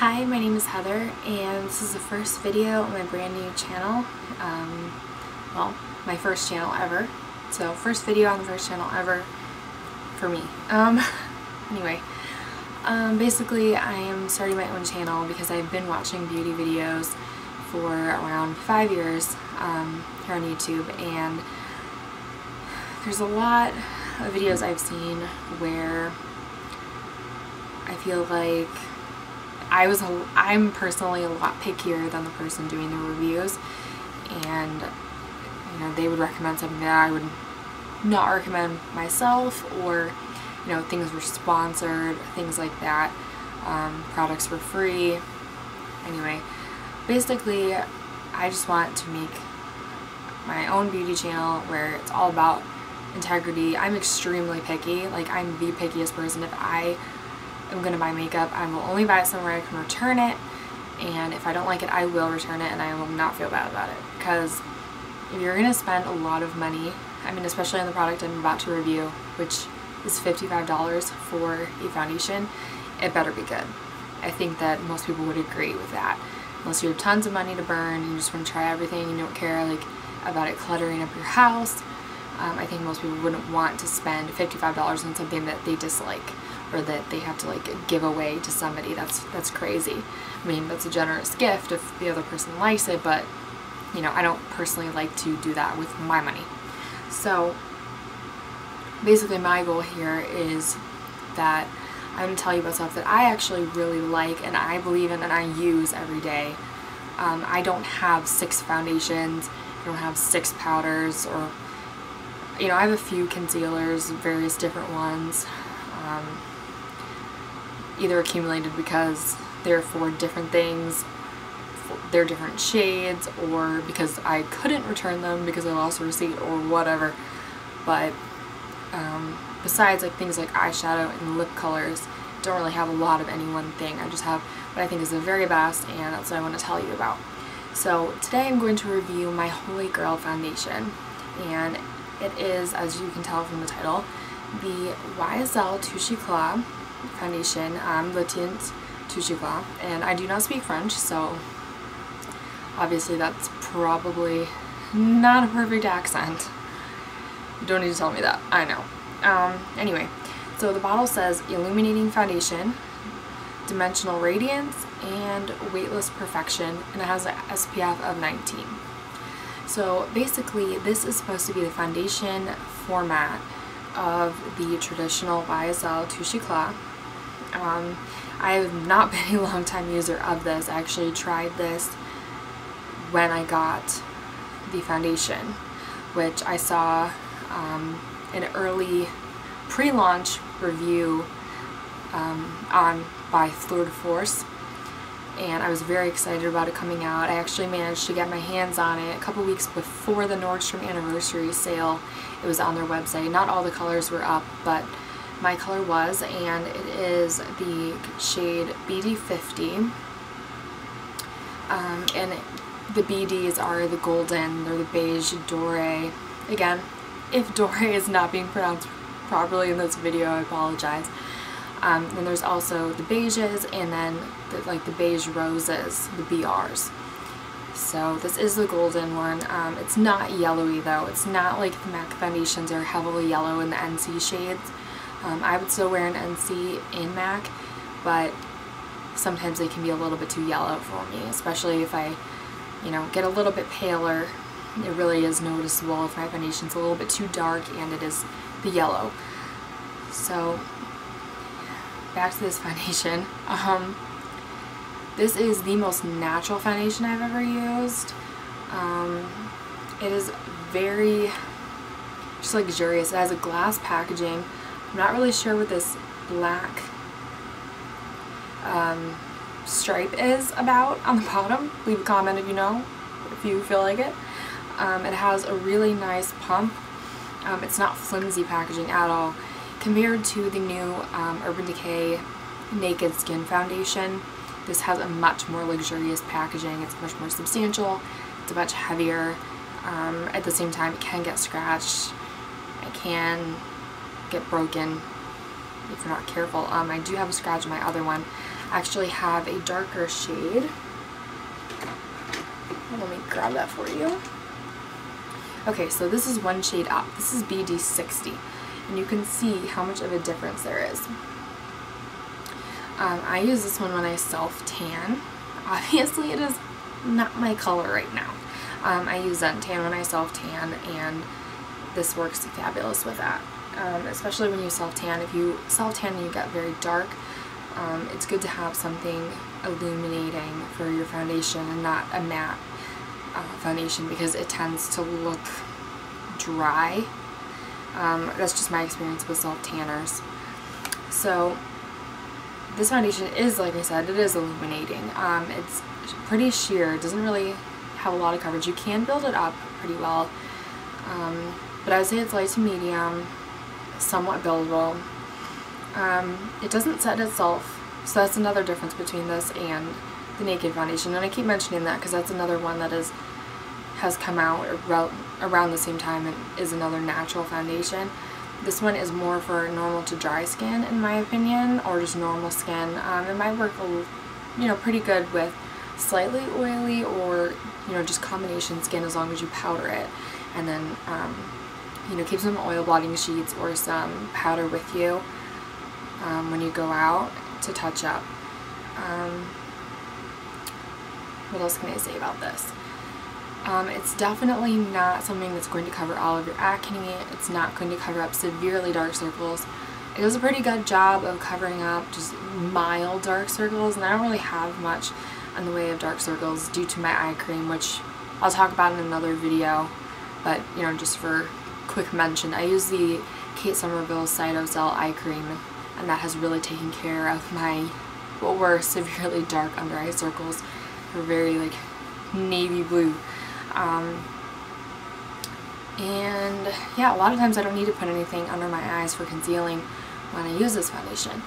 Hi, my name is Heather, and this is the first video on my brand new channel. Well, my first channel ever. So, first video on the first channel ever for me. Anyway, basically I am starting my own channel because I've been watching beauty videos for around 5 years here on YouTube, and there's a lot of videos I've seen where I feel like I'm personally a lot pickier than the person doing the reviews, and you know, they would recommend something that I would not recommend myself, or you know, things were sponsored, things like that, products were free. Anyway, basically I just want to make my own beauty channel where it's all about integrity. I'm extremely picky. Like, I'm the pickiest person. If I am going to buy makeup, I will only buy it somewhere I can return it, and if I don't like it, I will return it and I will not feel bad about it. Because if you're going to spend a lot of money, I mean, especially on the product I'm about to review, which is $55 for a foundation, it better be good. I think that most people would agree with that. Unless you have tons of money to burn, you just want to try everything, you don't care like about it cluttering up your house. I think most people wouldn't want to spend $55 on something that they dislike, or that they have to like give away to somebody. That's crazy. I mean, that's a generous gift if the other person likes it, but you know, I don't personally like to do that with my money. So basically my goal here is that I'm going to tell you about stuff that I actually really like and I believe in and I use every day. I don't have 6 foundations, I don't have 6 powders, or you know, I have a few concealers, various different ones, either accumulated because they're for different things, they're different shades, or because I couldn't return them because I lost a receipt or whatever. But besides like things like eyeshadow and lip colors, don't really have a lot of any one thing. I just have what I think is the very best, and that's what I want to tell you about. So today I'm going to review my Holy Grail foundation, and it is, as you can tell from the title, the YSL Touche Eclat foundation, Le Teint Touche Eclat, and I do not speak French, so obviously that's probably not a perfect accent. You don't need to tell me that, I know. Anyway, so the bottle says illuminating foundation, dimensional radiance, and weightless perfection, and it has an SPF of 19. So basically this is supposed to be the foundation format of the traditional YSL Touche Eclat. I have not been a long time user of this. I actually tried this when I got the foundation, which I saw an early pre-launch review by Fleur de Force, and I was very excited about it coming out. I actually managed to get my hands on it a couple weeks before the Nordstrom anniversary sale. It was on their website. Not all the colors were up, but my color was, and it is the shade BD50. And the BDs are the golden, they're the beige doré. Again, if doré is not being pronounced properly in this video, I apologize. And there's also the beiges, and then the beige roses, the BRs. So this is the golden one. It's not yellowy though. It's not like the MAC foundations are heavily yellow in the NC shades. I would still wear an NC in MAC, but sometimes they can be a little bit too yellow for me, especially if I, you know, get a little bit paler. It really is noticeable if my foundation's a little bit too dark and it is the yellow. So back to this foundation. This is the most natural foundation I've ever used. It is very just luxurious. It has a glass packaging. I'm not really sure what this black stripe is about on the bottom. Leave a comment if you know, if you feel like it. It has a really nice pump. It's not flimsy packaging at all compared to the new Urban Decay Naked Skin foundation. This has a much more luxurious packaging. It's much more substantial. It's much heavier. At the same time, it can get scratched. It can get broken if you're not careful. I do have a scratch on my other one. actually have a darker shade. Let me grab that for you. Okay, so this is one shade up. This is BD60, and you can see how much of a difference there is. I use this one when I self-tan. Obviously, it is not my color right now. I use Tan when I self-tan, and this works fabulous with that. Especially when you self-tan. If you self-tan and you get very dark, it's good to have something illuminating for your foundation and not a matte foundation, because it tends to look dry. That's just my experience with self-tanners. So this foundation is, like I said, it is illuminating. It's pretty sheer. It doesn't really have a lot of coverage. You can build it up pretty well, but I would say it's light to medium, somewhat buildable. It doesn't set itself, so that's another difference between this and the Naked foundation, and I keep mentioning that because that's another one that has come out around the same time and is another natural foundation. This one is more for normal to dry skin, in my opinion, or just normal skin. It might work, pretty good with slightly oily or, just combination skin, as long as you powder it, and then, keep some oil blotting sheets or some powder with you when you go out to touch up. What else can I say about this? It's definitely not something that's going to cover all of your acne. It's not going to cover up severely dark circles. It does a pretty good job of covering up just mild dark circles, and I don't really have much in the way of dark circles due to my eye cream, which I'll talk about in another video, but just for quick mention, I use the Kate Somerville Cytocell eye cream, and that has really taken care of my what were severely dark under eye circles. They're very like navy blue. And yeah, a lot of times I don't need to put anything under my eyes for concealing when I use this foundation.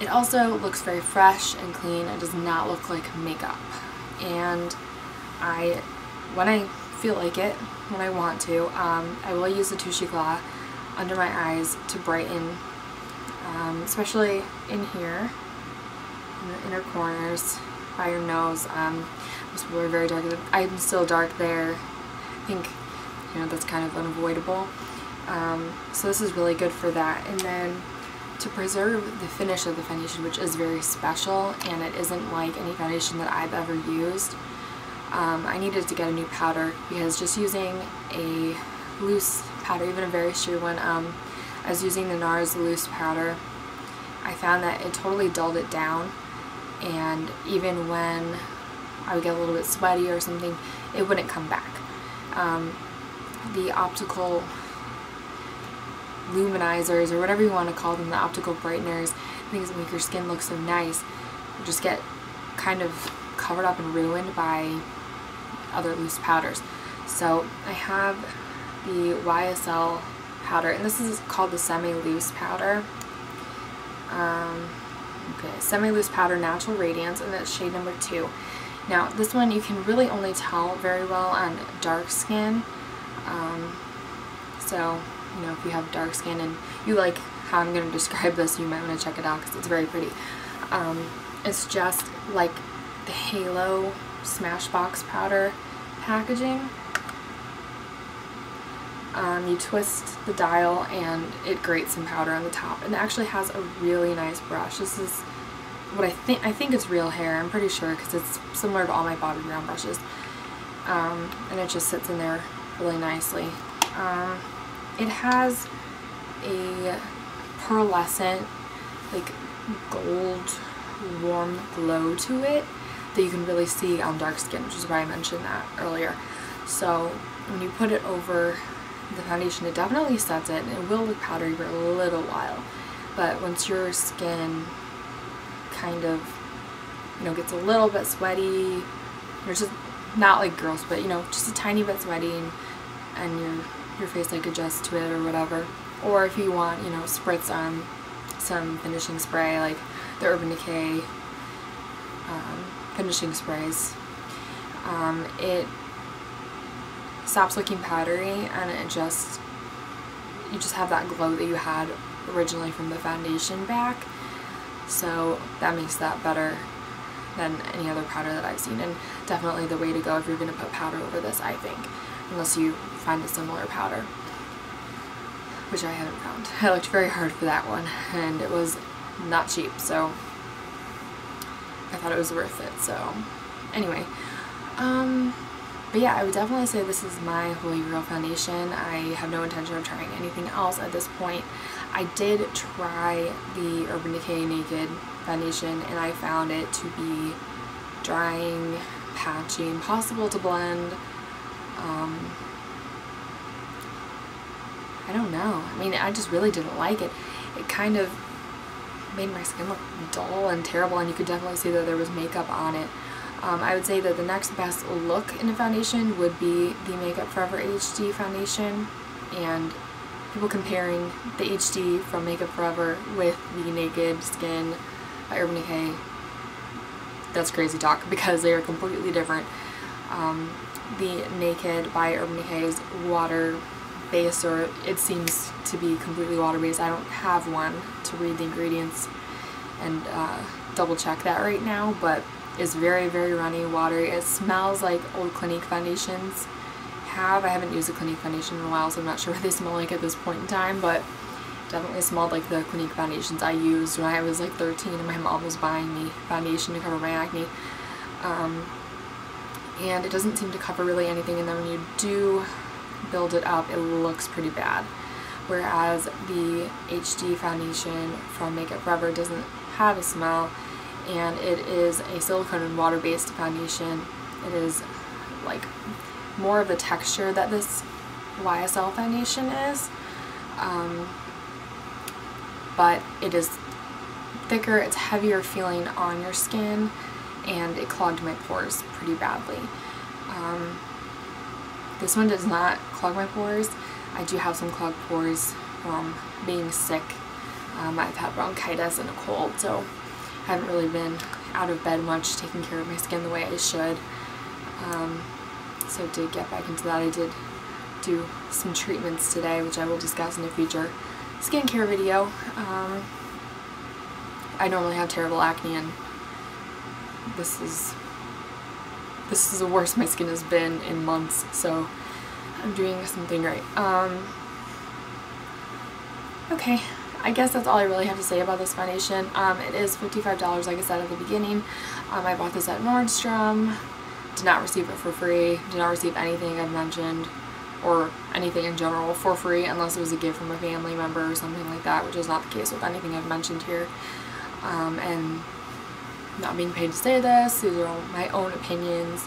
It also looks very fresh and clean. It does not look like makeup. And when I feel like it, when I want to, I will use the Touche Eclat under my eyes to brighten, especially in here, in the inner corners, by your nose. Most people are very dark. I'm still dark there. I think, that's kind of unavoidable. So this is really good for that. And then to preserve the finish of the foundation, which is very special, and it isn't like any foundation that I've ever used, I needed to get a new powder, because just using a loose powder, even a very sheer one, I was using the NARS loose powder, I found that it totally dulled it down, and even when I would get a little bit sweaty or something, it wouldn't come back. The optical luminizers, or whatever you want to call them, the optical brighteners, things that make your skin look so nice, just get kind of covered up and ruined by other loose powders. So I have the YSL powder, and this is called the Semi Loose Powder. Semi Loose Powder Natural Radiance, and that's shade number 2. Now this one you can really only tell very well on dark skin. So if you have dark skin and you like how I'm going to describe this, you might want to check it out because it's very pretty. It's just like the Halo Smashbox powder packaging. You twist the dial and it grates some powder on the top, and it actually has a really nice brush. This is what I think it's real hair, I'm pretty sure, because it's similar to all my Bobbi Brown brushes, and it just sits in there really nicely. It has a pearlescent, like gold warm glow to it that you can really see on dark skin, which is why I mentioned that earlier. So when you put it over the foundation, it definitely sets it, and it will look powdery for a little while, but once your skin kind of gets a little bit sweaty, or just not like gross, but just a tiny bit sweaty, and your face like adjusts to it or whatever, or if you want spritz on some finishing spray like the Urban Decay finishing sprays, it stops looking powdery, and you just have that glow that you had originally from the foundation back. so that makes that better than any other powder that I've seen, and definitely the way to go if you're going to put powder over this, I think, unless you find a similar powder, which I haven't found. I looked very hard for that one, and it was not cheap, so I thought it was worth it. So anyway, but yeah, I would definitely say this is my holy grail foundation. I have no intention of trying anything else at this point. I did try the Urban Decay Naked foundation, and I found it to be drying, patchy, impossible to blend. I don't know. I mean, I just really didn't like it. It kind of made my skin look dull and terrible, and you could definitely see that there was makeup on it. I would say that the next best look in a foundation would be the Makeup Forever HD foundation, and people comparing the HD from Makeup Forever with the Naked Skin by Urban Decay, that's crazy talk because they are completely different. The Naked by Urban Decay is water-based, or it seems to be completely water-based. I don't have one to read the ingredients and double check that right now, but it's very, very runny, watery. It smells like old Clinique foundations have. I haven't used a Clinique foundation in a while, so I'm not sure what they smell like at this point in time, but definitely smelled like the Clinique foundations I used when I was like 13 and my mom was buying me foundation to cover my acne. And it doesn't seem to cover really anything, and then when you do build it up, it looks pretty bad. Whereas the HD foundation from Makeup Forever doesn't have a smell, and it is a silicone and water-based foundation. It is like more of the texture that this YSL foundation is, but it is thicker, it's heavier feeling on your skin, and it clogged my pores pretty badly. This one does not clog my pores. I do have some clogged pores from being sick. I've had bronchitis and a cold, so I haven't really been out of bed much, taking care of my skin the way I should. So to get back into that, I did do some treatments today, which I will discuss in a future skincare video. I normally have terrible acne, and this is the worst my skin has been in months, so I'm doing something right. Okay, I guess that's all I really have to say about this foundation. It is $55, like I said at the beginning. I bought this at Nordstrom, did not receive it for free, did not receive anything I've mentioned, or anything in general for free, unless it was a gift from a family member or something like that, which is not the case with anything I've mentioned here. And not being paid to say this, these are my own opinions,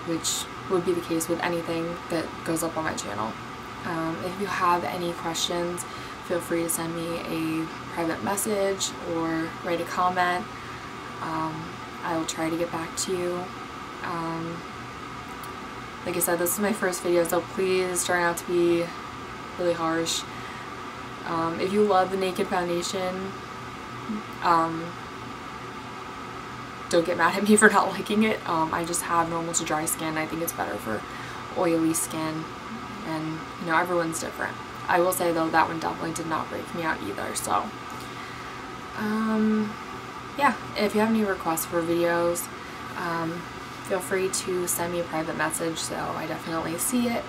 which would be the case with anything that goes up on my channel. If you have any questions, feel free to send me a private message or write a comment. I will try to get back to you. Like I said, this is my first video, so please try not to be really harsh. If you love the Naked foundation, don't get mad at me for not liking it. I just have normal to dry skin. I think it's better for oily skin, and you know, everyone's different. I will say though, that one definitely did not break me out either, so yeah, if you have any requests for videos, feel free to send me a private message so I definitely see it.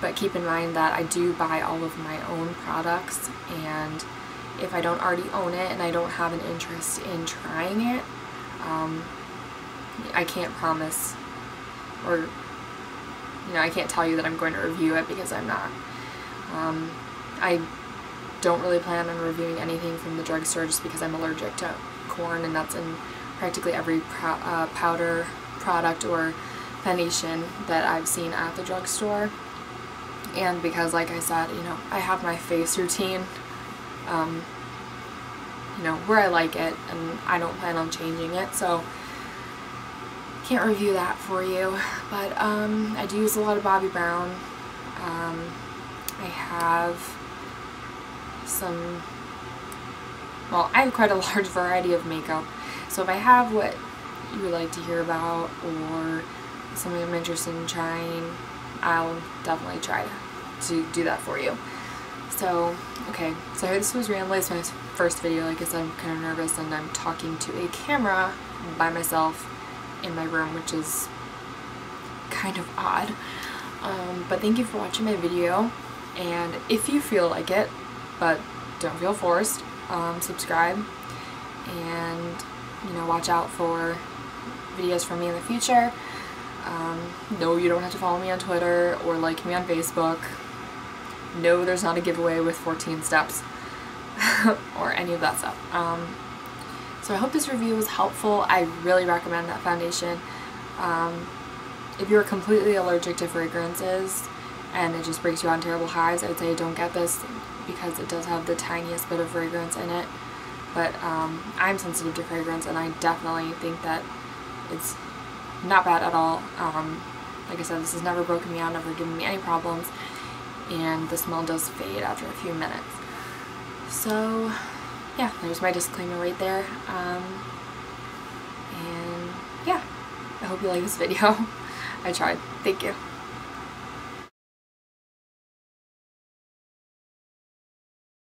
But keep in mind that I do buy all of my own products, and if I don't already own it and I don't have an interest in trying it, I can't promise, or you know, I can't tell you that I'm going to review it because I'm not. I don't really plan on reviewing anything from the drugstore just because I'm allergic to corn, and that's in practically every powder product or foundation that I've seen at the drugstore. And because, like I said, you know, I have my face routine, you know, where I like it, and I don't plan on changing it, so can't review that for you. But I do use a lot of Bobbi Brown. I have some, well, I have quite a large variety of makeup, so if I have what you would like to hear about or something I'm interested in trying, I'll definitely try to do that for you. So, okay, so this was rambly. It's my first video, like I said, I'm kind of nervous and I'm talking to a camera by myself in my room, which is kind of odd. But thank you for watching my video, and if you feel like it, but don't feel forced, subscribe, and you know, watch out for videos from me in the future. No, you don't have to follow me on Twitter or like me on Facebook. No, there's not a giveaway with 14 steps or any of that stuff. So I hope this review was helpful. I really recommend that foundation. If you're completely allergic to fragrances and it just breaks you on terrible highs, I would say don't get this because it does have the tiniest bit of fragrance in it. But I'm sensitive to fragrance, and I definitely think that it's not bad at all. Like I said, this has never broken me out, never given me any problems, and the smell does fade after a few minutes. So yeah, there's my disclaimer right there. And yeah, I hope you like this video. I tried. Thank you.